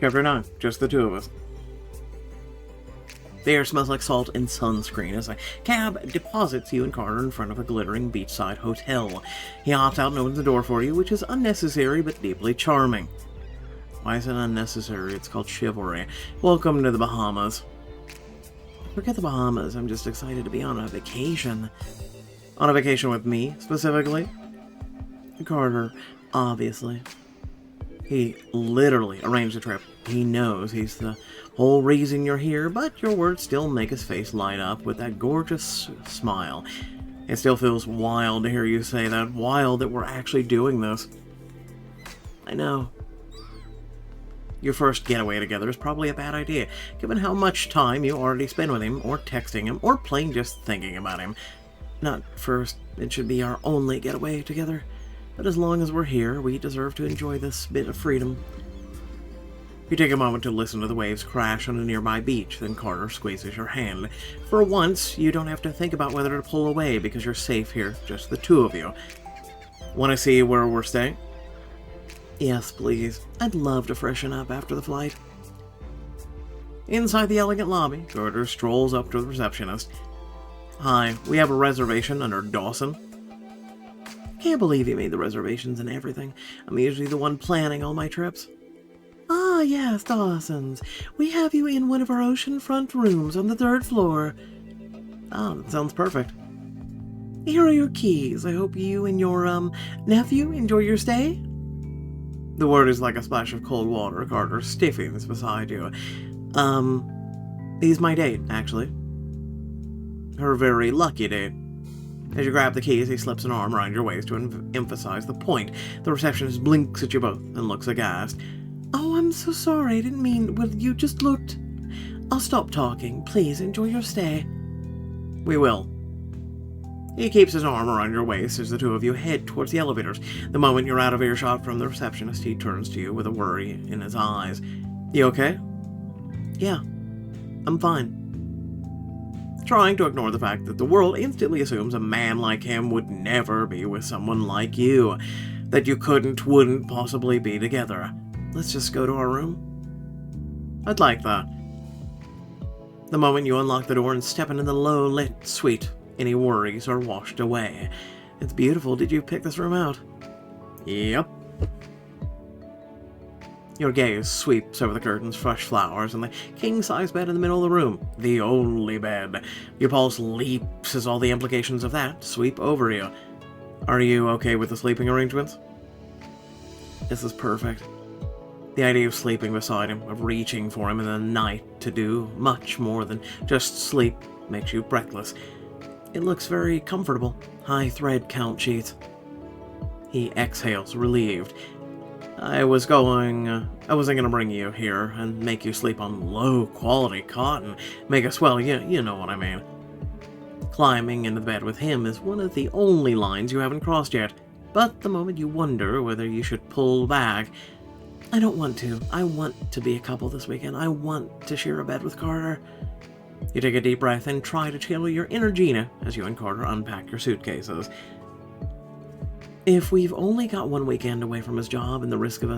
Chapter 9. Just the two of us. The air smells like salt and sunscreen as a cab deposits you and Carter in front of a glittering beachside hotel. He hops out and opens the door for you, which is unnecessary but deeply charming. Why is it unnecessary? It's called chivalry. Welcome to the Bahamas. Forget the Bahamas, I'm just excited to be on a vacation. On a vacation with me, specifically. Carter, obviously. He literally arranged the trip. He knows he's the whole reason you're here, but your words still make his face light up with that gorgeous smile. It still feels wild to hear you say that. Wild that we're actually doing this. I know. Your first getaway together is probably a bad idea, given how much time you already spend with him, or texting him, or plain just thinking about him. Not first, it should be our only getaway together. But as long as we're here, we deserve to enjoy this bit of freedom. You take a moment to listen to the waves crash on a nearby beach, then Carter squeezes your hand. For once, you don't have to think about whether to pull away because you're safe here, just the two of you. Want to see where we're staying? Yes, please. I'd love to freshen up after the flight. Inside the elegant lobby, Carter strolls up to the receptionist. Hi, we have a reservation under Dawson. Can't believe you made the reservations and everything. I'm usually the one planning all my trips. Ah, yes, Dawson's. We have you in one of our oceanfront rooms on the 3rd floor. Ah, that sounds perfect. Here are your keys. I hope you and your, nephew enjoy your stay. The word is like a splash of cold water. Carter stiffens beside you. He's my date, actually. Her very lucky date. As you grab the keys, he slips an arm around your waist to emphasize the point. The receptionist blinks at you both and looks aghast. Oh, I'm so sorry. I didn't mean... Well, you just looked... I'll stop talking. Please, enjoy your stay. We will. He keeps his arm around your waist as the two of you head towards the elevators. The moment you're out of earshot from the receptionist, he turns to you with a worry in his eyes. You okay? Yeah, I'm fine. Trying to ignore the fact that the world instantly assumes a man like him would never be with someone like you. That you wouldn't possibly be together. Let's just go to our room. I'd like that. The moment you unlock the door and step into the low-lit suite, any worries are washed away. It's beautiful. Did you pick this room out? Yep. Your gaze sweeps over the curtains, fresh flowers, and the king-size bed in the middle of the room. The only bed. Your pulse leaps as all the implications of that sweep over you. Are you okay with the sleeping arrangements? This is perfect. The idea of sleeping beside him, of reaching for him in the night to do much more than just sleep, makes you breathless. It looks very comfortable. High thread count sheets. He exhales, relieved. I wasn't gonna bring you here and make you sleep on low-quality cotton. Make us, well, you know what I mean. Climbing into the bed with him is one of the only lines you haven't crossed yet. But the moment you wonder whether you should pull back, I don't want to. I want to be a couple this weekend. I want to share a bed with Carter. You take a deep breath and try to channel your inner Gina as you and Carter unpack your suitcases. If we've only got one weekend away from his job and the risk of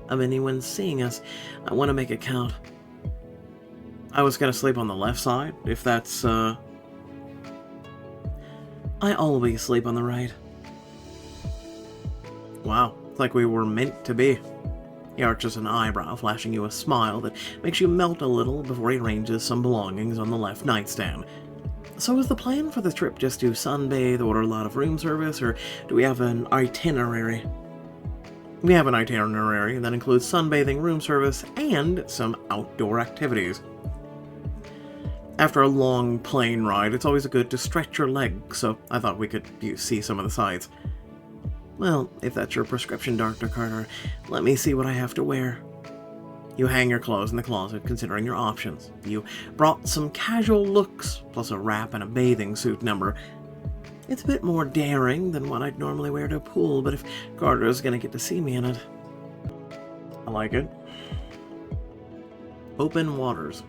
anyone seeing us, I want to make it count. I was going to sleep on the left side, if that's, I always sleep on the right. Wow, it's like we were meant to be. He arches an eyebrow, flashing you a smile that makes you melt a little before he arranges some belongings on the left nightstand. So is the plan for the trip just to sunbathe, order a lot of room service, or do we have an itinerary? We have an itinerary that includes sunbathing, room service, and some outdoor activities. After a long plane ride, it's always good to stretch your legs, so I thought we could see some of the sights. Well, if that's your prescription, Dr. Carter, let me see what I have to wear. You hang your clothes in the closet, considering your options. You brought some casual looks, plus a wrap and a bathing suit number. It's a bit more daring than what I'd normally wear to a pool, but if Carter's gonna get to see me in it... I like it. Open waters.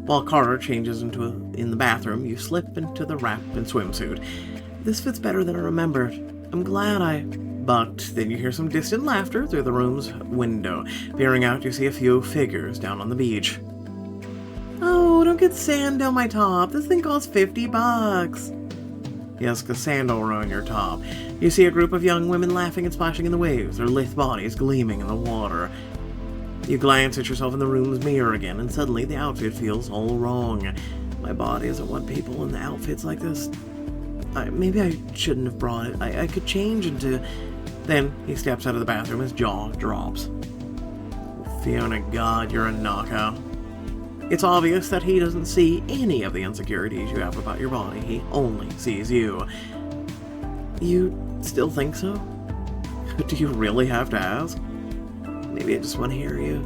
While Carter changes in the bathroom, you slip into the wrap and swimsuit. This fits better than I remembered. I'm glad I But then you hear some distant laughter through the room's window. Peering out, you see a few figures down on the beach. Oh, don't get sand down my top. This thing costs $50. Yes, because sand will ruin your top. You see a group of young women laughing and splashing in the waves, their lithe bodies gleaming in the water. You glance at yourself in the room's mirror again, and suddenly the outfit feels all wrong. My body isn't what people in the outfits like this. Maybe I shouldn't have brought it. I could change into... Then he steps out of the bathroom, his jaw drops. Fiona, God, you're a knockout. It's obvious that he doesn't see any of the insecurities you have about your body. He only sees you. You still think so? Do you really have to ask? Maybe I just want to hear you.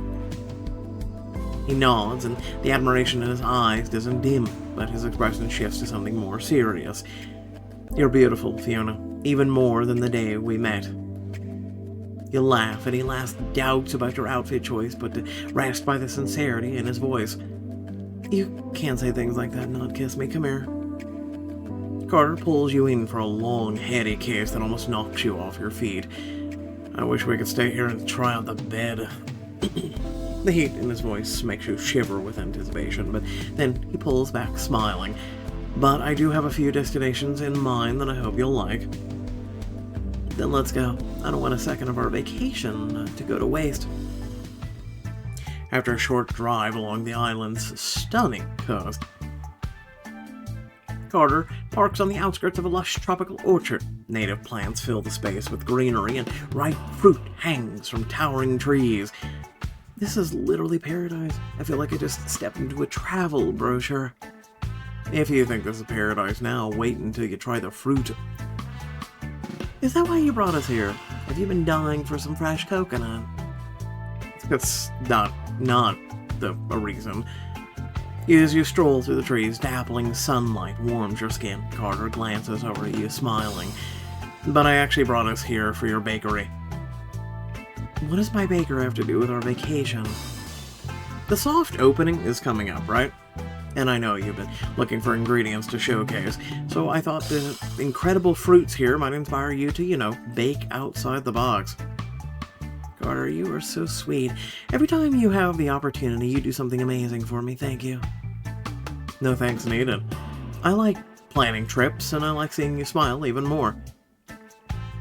He nods, and the admiration in his eyes doesn't dim, but his expression shifts to something more serious. You're beautiful, Fiona, even more than the day we met. You laugh, and he laughs doubts about your outfit choice, but to rest by the sincerity in his voice. You can't say things like that and not kiss me. Come here. Carter pulls you in for a long, heady kiss that almost knocks you off your feet. I wish we could stay here and try out the bed. The heat in his voice makes you shiver with anticipation, but then he pulls back, smiling. But I do have a few destinations in mind that I hope you'll like. Then let's go. I don't want a second of our vacation to go to waste. After a short drive along the island's stunning coast, Carter parks on the outskirts of a lush tropical orchard. Native plants fill the space with greenery, and ripe fruit hangs from towering trees. This is literally paradise. I feel like I just stepped into a travel brochure. If you think this is paradise now, wait until you try the fruit. Is that why you brought us here? Have you been dying for some fresh coconut? That's not a reason. As you stroll through the trees, dappling sunlight warms your skin. Carter glances over at you, smiling. But I actually brought us here for your bakery. What does my baker have to do with our vacation? The soft opening is coming up, right? And I know you've been looking for ingredients to showcase, so I thought the incredible fruits here might inspire you to, bake outside the box. Carter, you are so sweet. Every time you have the opportunity, you do something amazing for me. Thank you. No thanks needed. I like planning trips, and I like seeing you smile even more.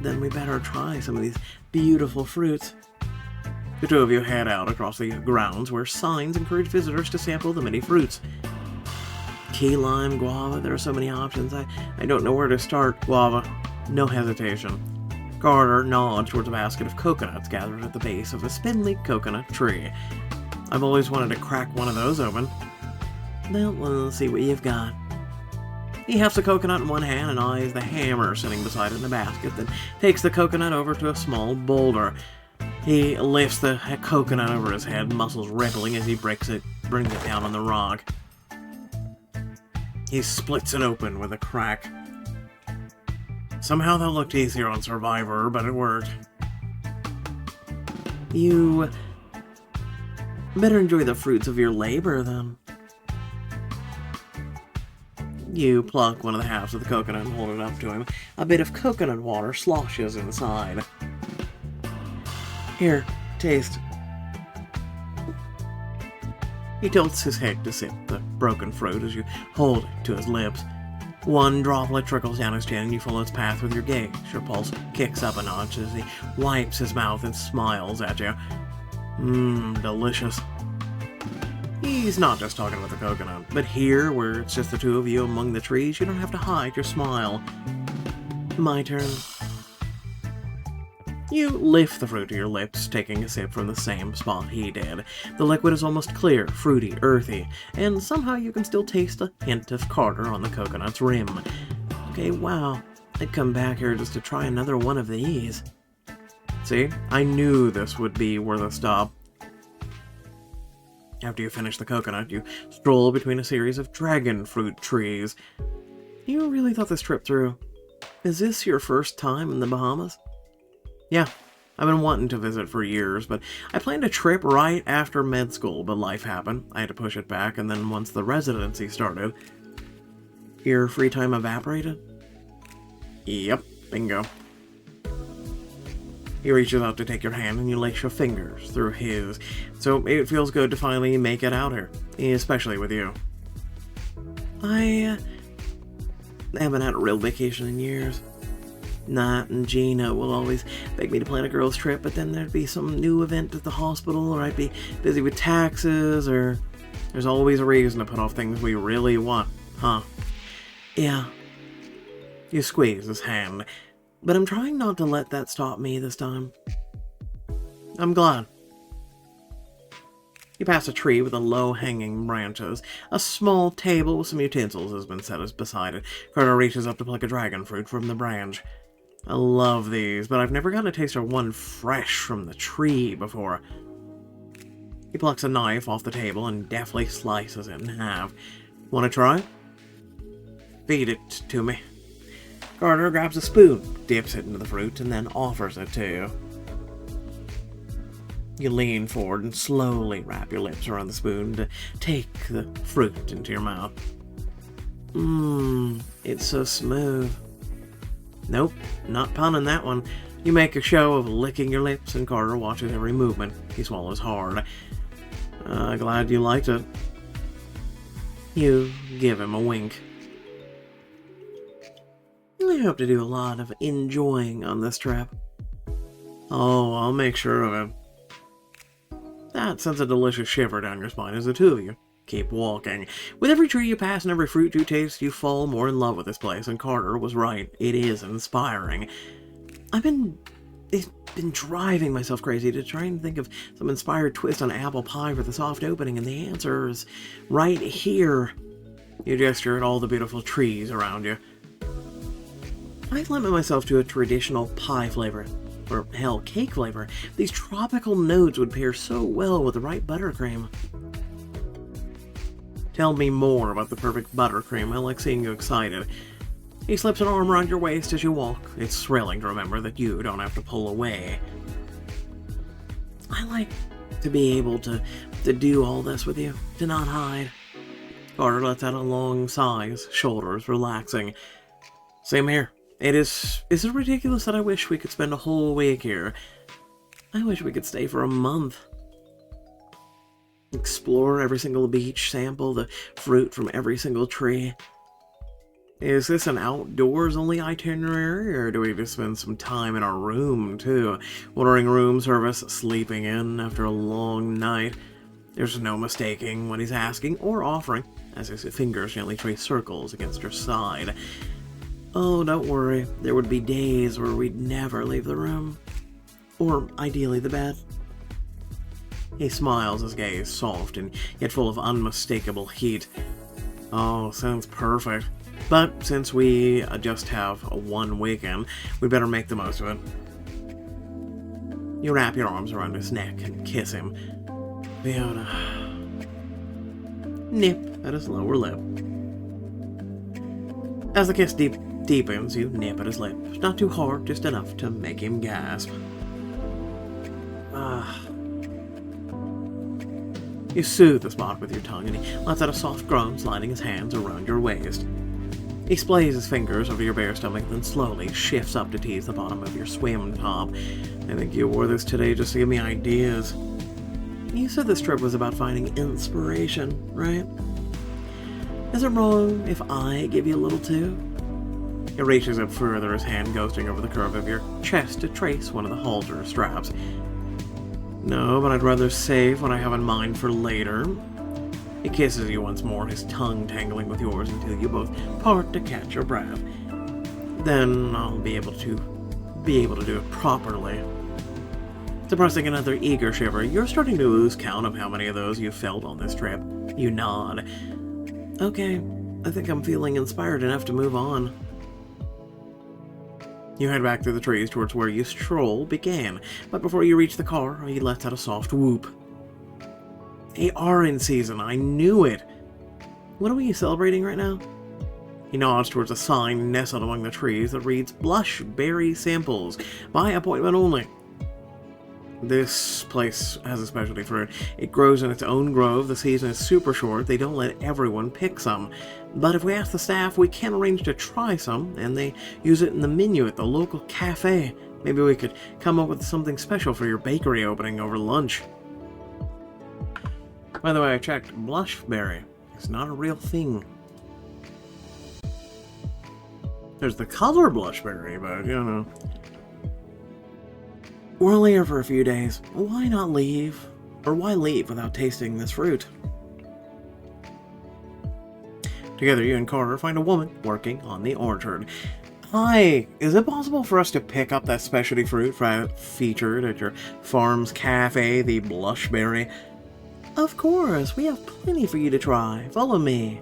Then we better try some of these beautiful fruits. The two of you head out across the grounds where signs encourage visitors to sample the many fruits. Key lime, guava, there are so many options. I don't know where to start. Guava, no hesitation. Carter nods towards a basket of coconuts gathered at the base of a spindly coconut tree. I've always wanted to crack one of those open. Well, let's see what you've got. He hefts a coconut in one hand and eyes the hammer sitting beside it in the basket, then takes the coconut over to a small boulder. He lifts the coconut over his head, muscles rippling as he brings it down on the rock. He splits it open with a crack. Somehow that looked easier on Survivor, but it worked. You better enjoy the fruits of your labor, then. You pluck one of the halves of the coconut and hold it up to him. A bit of coconut water sloshes inside. Here, taste. He tilts his head to sip the broken fruit as you hold it to his lips. One droplet trickles down his chin and you follow its path with your gaze. Your pulse kicks up a notch as he wipes his mouth and smiles at you. Delicious. He's not just talking about the coconut, but here, where it's just the two of you among the trees, you don't have to hide your smile. My turn. You lift the fruit to your lips, taking a sip from the same spot he did. The liquid is almost clear, fruity, earthy, and somehow you can still taste a hint of Carter on the coconut's rim. Okay, wow, I'd come back here just to try another one of these. See, I knew this would be worth a stop. After you finish the coconut, you stroll between a series of dragon fruit trees. You really thought this trip through. Is this your first time in the Bahamas? Yeah, I've been wanting to visit for years, but I planned a trip right after med school, but life happened. I had to push it back, and then once the residency started... Your free time evaporated? Yep, bingo. He reaches out to take your hand and you lace your fingers through his. So it feels good to finally make it out here, especially with you. I haven't had a real vacation in years. Nat and Gina will always beg me to plan a girls' trip, but then there'd be some new event at the hospital, or I'd be busy with taxes, or there's always a reason to put off things we really want, huh? Yeah. You squeeze his hand, but I'm trying not to let that stop me this time. I'm glad. You pass a tree with the low-hanging branches. A small table with some utensils has been set beside it. Carter reaches up to pluck a dragon fruit from the branch. I love these, but I've never gotten a taste of one fresh from the tree before. He plucks a knife off the table and deftly slices it in half. Want to try? Feed it to me. Carter grabs a spoon, dips it into the fruit, and then offers it to you. You lean forward and slowly wrap your lips around the spoon to take the fruit into your mouth. It's so smooth. Nope, not punning that one. You make a show of licking your lips, and Carter watches every movement. He swallows hard. Glad you liked it. You give him a wink. I hope to do a lot of enjoying on this trip. Oh, I'll make sure of it. That sends a delicious shiver down your spine as the two of you keep walking. With every tree you pass and every fruit you taste, you fall more in love with this place, and Carter was right. It is inspiring. It's been driving myself crazy to try and think of some inspired twist on apple pie for the soft opening, and the answer is right here. You gesture at all the beautiful trees around you. I've limited myself to a traditional pie flavor. Or, hell, cake flavor. These tropical notes would pair so well with the right buttercream. Tell me more about the perfect buttercream. I like seeing you excited. He slips an arm around your waist as you walk. It's thrilling to remember that you don't have to pull away. I like to be able to do all this with you, to not hide. Carter lets out a long sigh, his shoulders relaxing. Same here. Is it ridiculous that I wish we could spend a whole week here? I wish we could stay for a month. Explore every single beach, sample the fruit from every single tree. Is this an outdoors-only itinerary, or do we just spend some time in our room, too? Ordering room service, sleeping in after a long night. There's no mistaking what he's asking or offering, as his fingers gently trace circles against her side. Oh, don't worry. There would be days where we'd never leave the room. Or, ideally, the bed. He smiles, his gaze soft and yet full of unmistakable heat. Oh, sounds perfect. But since we just have one weekend, we better make the most of it. You wrap your arms around his neck and kiss him. Fiona. Nip at his lower lip. As the kiss deepens, you nip at his lip. Not too hard, just enough to make him gasp. You soothe the spot with your tongue, and he lets out a soft groan, sliding his hands around your waist. He splays his fingers over your bare stomach, then slowly shifts up to tease the bottom of your swim top. I think you wore this today just to give me ideas. You said this trip was about finding inspiration, right? Is it wrong if I give you a little too? He reaches up further, his hand ghosting over the curve of your chest to trace one of the halter straps. No, but I'd rather save what I have in mind for later. He kisses you once more, his tongue tangling with yours until you both part to catch your breath. Then I'll be able to do it properly. Suppressing another eager shiver, you're starting to lose count of how many of those you've felt on this trip. You nod. Okay, I think I'm feeling inspired enough to move on. You head back through the trees towards where your stroll began, but before you reach the car, he lets out a soft whoop. They are in season, I knew it! What are we celebrating right now? He nods towards a sign nestled among the trees that reads, Blush Berry Samples, by appointment only. This place has a specialty fruit. It grows in its own grove, the season is super short, they don't let everyone pick some. But if we ask the staff, we can arrange to try some, and they use it in the menu at the local cafe. Maybe we could come up with something special for your bakery opening over lunch. By the way, I checked. Blushberry is not a real thing. There's the color blushberry, but, you know. We're only here for a few days. Why not leave? Or why leave without tasting this fruit? Together, you and Carter find a woman working on the orchard. Hi, is it possible for us to pick up that specialty fruit featured at your farm's cafe, the blushberry? Of course, we have plenty for you to try. Follow me.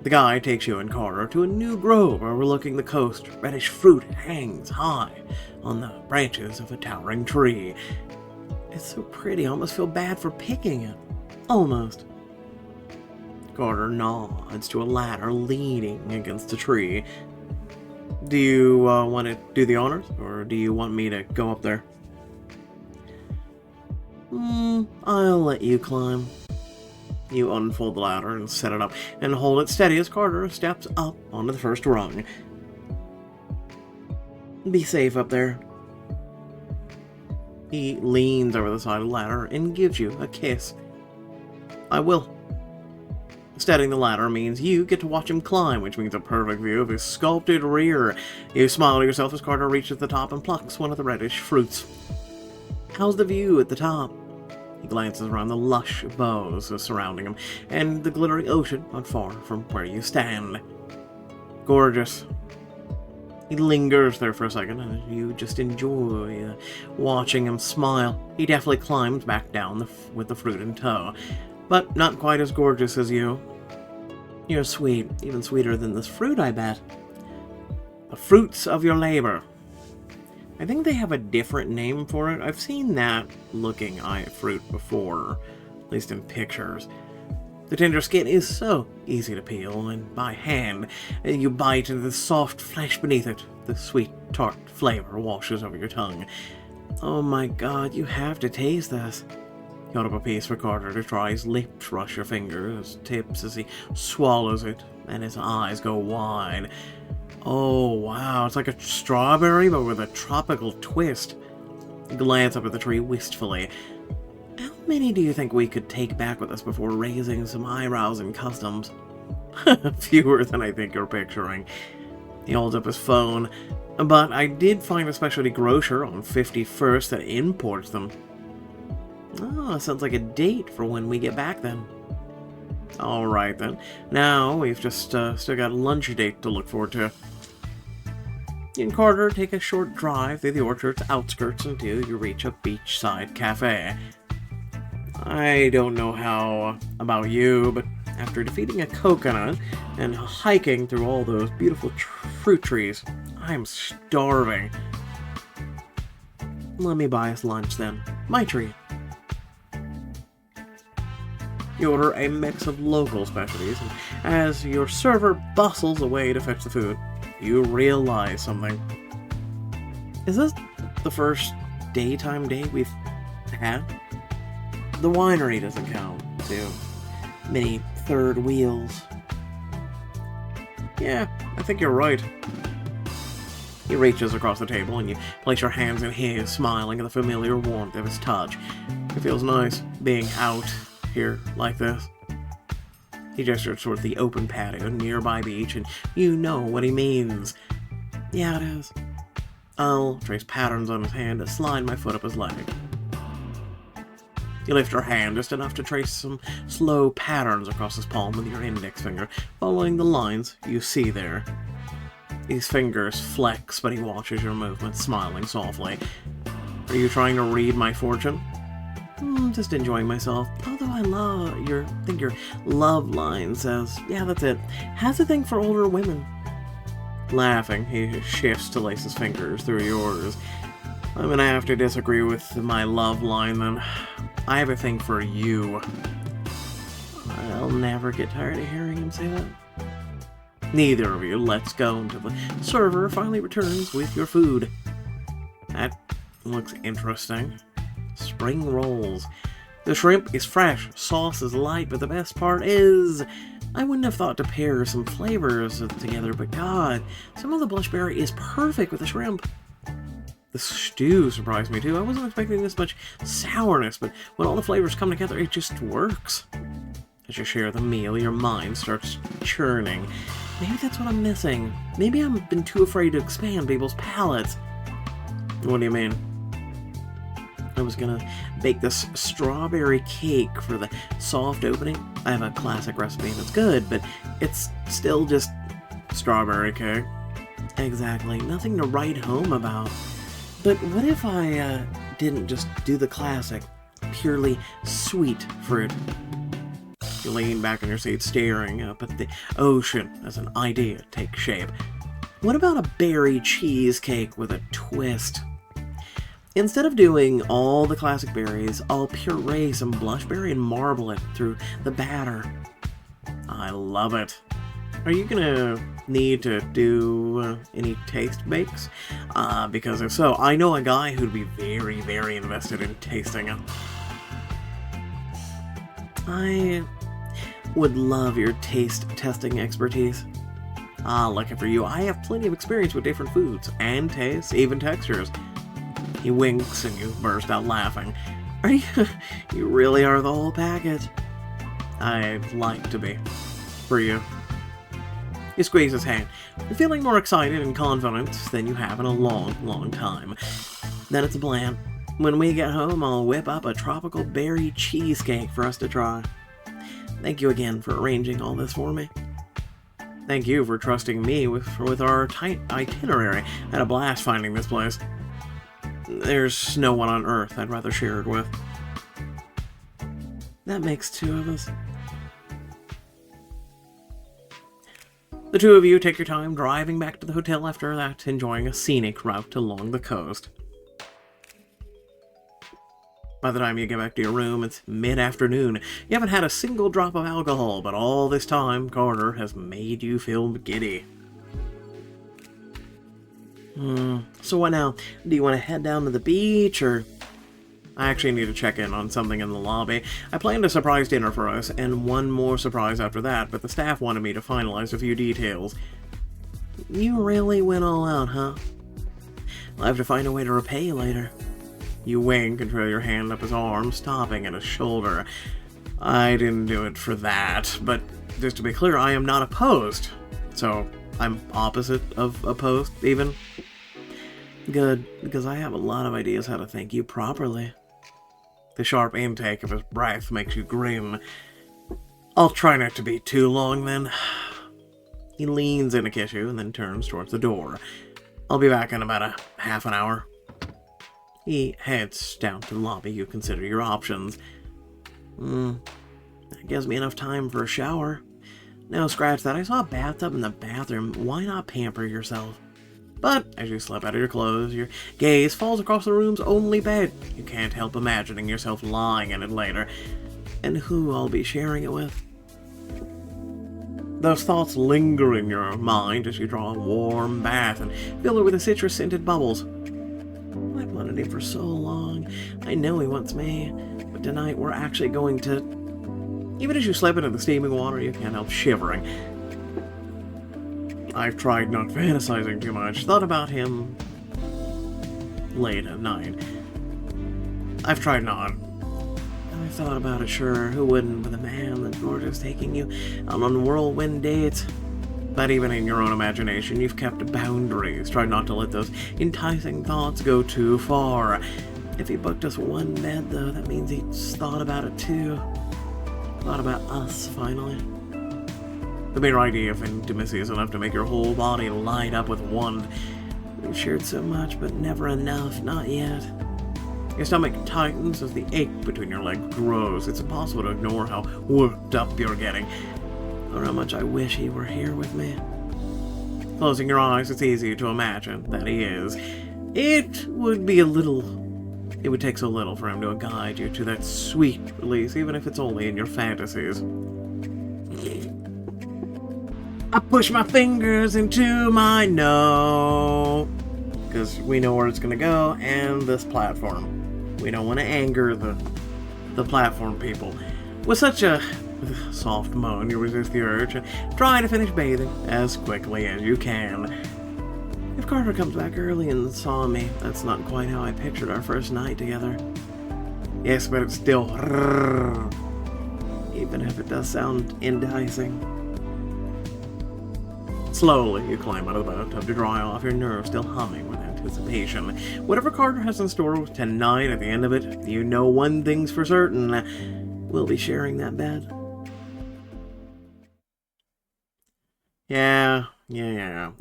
The guide takes you and Carter to a new grove overlooking the coast. Reddish fruit hangs high on the branches of a towering tree. It's so pretty, I almost feel bad for picking it. Almost. Carter nods to a ladder leaning against the tree. Do you want to do the honors, or do you want me to go up there? I'll let you climb. You unfold the ladder and set it up, and hold it steady as Carter steps up onto the first rung. Be safe up there. He leans over the side of the ladder and gives you a kiss. I will. Steadying the ladder means you get to watch him climb, which means a perfect view of his sculpted rear. You smile to yourself as Carter reaches the top and plucks one of the reddish fruits. How's the view at the top? He glances around the lush boughs surrounding him, and the glittering ocean not far from where you stand. Gorgeous. He lingers there for a second, and you just enjoy watching him smile. He definitely climbs back down with the fruit in tow, but not quite as gorgeous as you. You're sweet, even sweeter than this fruit, I bet. The fruits of your labor. I think they have a different name for it. I've seen that looking fruit before, at least in pictures. The tender skin is so easy to peel, and by hand, you bite into the soft flesh beneath it. The sweet, tart flavor washes over your tongue. Oh my god, you have to taste this. You hold up a piece for Carter to try. His lips rush your fingers, tips as he swallows it, and his eyes go wide. Oh, wow, it's like a strawberry, but with a tropical twist. You glance up at the tree wistfully. How many do you think we could take back with us before raising some eyebrows and customs? Fewer than I think you're picturing. He holds up his phone. But I did find a specialty grocer on 51st that imports them. Oh, sounds like a date for when we get back then. Alright then. Now, we've just still got a lunch date to look forward to. You and Carter take a short drive through the orchard's outskirts until you reach a beachside cafe. I don't know how about you, but after defeating a coconut and hiking through all those beautiful fruit trees, I'm starving. Let me buy us lunch then. My treat. You order a mix of local specialties, and as your server bustles away to fetch the food, you realize something. Is this the first daytime date we've had? The winery doesn't count, too. Many third wheels. Yeah, I think you're right. He reaches across the table and you place your hands in his, smiling at the familiar warmth of his touch. It feels nice being out here like this. He gestures toward the open patio nearby beach, and you know what he means. Yeah, it is. I'll trace patterns on his hand and slide my foot up his leg. You lift your hand just enough to trace some slow patterns across his palm with your index finger, following the lines you see there. His fingers flex, but he watches your movements, smiling softly. Are you trying to read my fortune? Just enjoying myself. Although I think your love line says, yeah, that's it. Has a thing for older women. Laughing, he shifts to lace his fingers through yours. I'm gonna have to disagree with my love line then. I have a thing for you. I'll never get tired of hearing him say that. Neither of you lets go until the server finally returns with your food. That looks interesting. Spring rolls. The shrimp is fresh, sauce is light, but the best part is I wouldn't have thought to pair some flavors together, but God, some of the blushberry is perfect with the shrimp. The stew surprised me too. I wasn't expecting this much sourness, but when all the flavors come together, it just works. As you share the meal, your mind starts churning. Maybe that's what I'm missing. Maybe I've been too afraid to expand people's palates. What do you mean? I was gonna bake this strawberry cake for the soft opening. I have a classic recipe and it's good, but it's still just strawberry cake. Exactly. Nothing to write home about. But what if I didn't just do the classic, purely sweet fruit? You lean back in your seat, staring up at the ocean as an idea takes shape. What about a berry cheesecake with a twist? Instead of doing all the classic berries, I'll puree some blushberry and marble it through the batter. I love it. Are you gonna need to do any taste bakes? Because if so, I know a guy who'd be very, very invested in tasting it. I would love your taste testing expertise. Lucky for you, I have plenty of experience with different foods and tastes, even textures. He winks and you burst out laughing. Are you? You really are the whole package. I'd like to be. For you. You squeeze his hand, feeling more excited and confident than you have in a long, long time. Then it's a plan. When we get home, I'll whip up a tropical berry cheesecake for us to try. Thank you again for arranging all this for me. Thank you for trusting me with our tight itinerary. I had a blast finding this place. There's no one on Earth I'd rather share it with. That makes two of us. The two of you take your time driving back to the hotel after that, enjoying a scenic route along the coast. By the time you get back to your room, it's mid-afternoon. You haven't had a single drop of alcohol, but all this time, Carter has made you feel giddy. So what now? Do you want to head down to the beach, or... I actually need to check in on something in the lobby. I planned a surprise dinner for us, and one more surprise after that, but the staff wanted me to finalize a few details. You really went all out, huh? I'll have to find a way to repay you later. You wink and trail your hand up his arm, stopping at his shoulder. I didn't do it for that, but just to be clear, I am not opposed. So, I'm opposite of opposed, even. Good, because I have a lot of ideas how to thank you properly. The sharp intake of his breath makes you grin. I'll try not to be too long, then. He leans in to kiss you and then turns towards the door. I'll be back in about a half an hour. He heads down to the lobby. You consider your options. That gives me enough time for a shower. No, scratch that. I saw a bathtub in the bathroom. Why not pamper yourself? But as you slip out of your clothes, your gaze falls across the room's only bed. You can't help imagining yourself lying in it later. And who I'll be sharing it with. Those thoughts linger in your mind as you draw a warm bath and fill it with the citrus-scented bubbles. I've wanted him for so long. I know he wants me. But tonight we're actually going to... Even as you slip into the steaming water, you can't help shivering. I've tried not fantasizing too much. Thought about him late at night. I've tried not. I thought about it, sure. Who wouldn't, with a man that's gorgeous taking you out on whirlwind dates? But even in your own imagination, you've kept boundaries. Tried not to let those enticing thoughts go too far. If he booked us one bed, though, that means he's thought about it too. Thought about us, finally. The mere idea of intimacy is enough to make your whole body light up with wonder. We've shared so much, but never enough, not yet. Your stomach tightens as the ache between your legs grows. It's impossible to ignore how worked up you're getting, or how much I wish he were here with me. Closing your eyes, it's easy to imagine that he is. It would take so little for him to guide you to that sweet release, even if it's only in your fantasies. I push my fingers into my no, because we know where it's going to go, and this platform. We don't want to anger the platform people. With such a With a soft moan, you resist the urge and try to finish bathing as quickly as you can. If Carter comes back early and saw me, that's not quite how I pictured our first night together. Yes, but it's still... even if it does sound enticing. Slowly, you climb out of the bathtub to dry off, your nerves still humming with anticipation. Whatever Carter has in store tonight, at the end of it, you know one thing's for certain. We'll be sharing that bed. Yeah.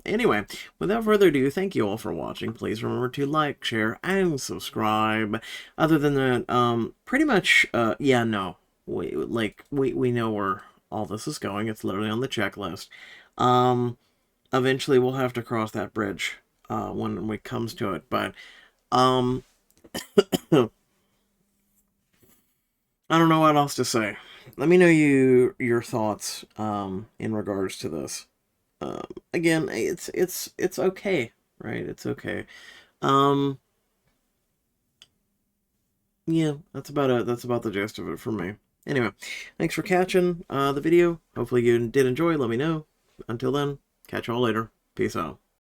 Anyway, without further ado, thank you all for watching. Please remember to like, share, and subscribe. Other than that, pretty much, yeah, no. We know where all this is going. It's literally on the checklist. Eventually we'll have to cross that bridge, when it comes to it, but, I don't know what else to say. Let me know your thoughts, in regards to this. Again, it's okay, right? It's okay. Yeah, that's about it. That's about the gist of it for me. Anyway, thanks for catching the video. Hopefully you did enjoy. Let me know. Until then, catch y'all later. Peace out.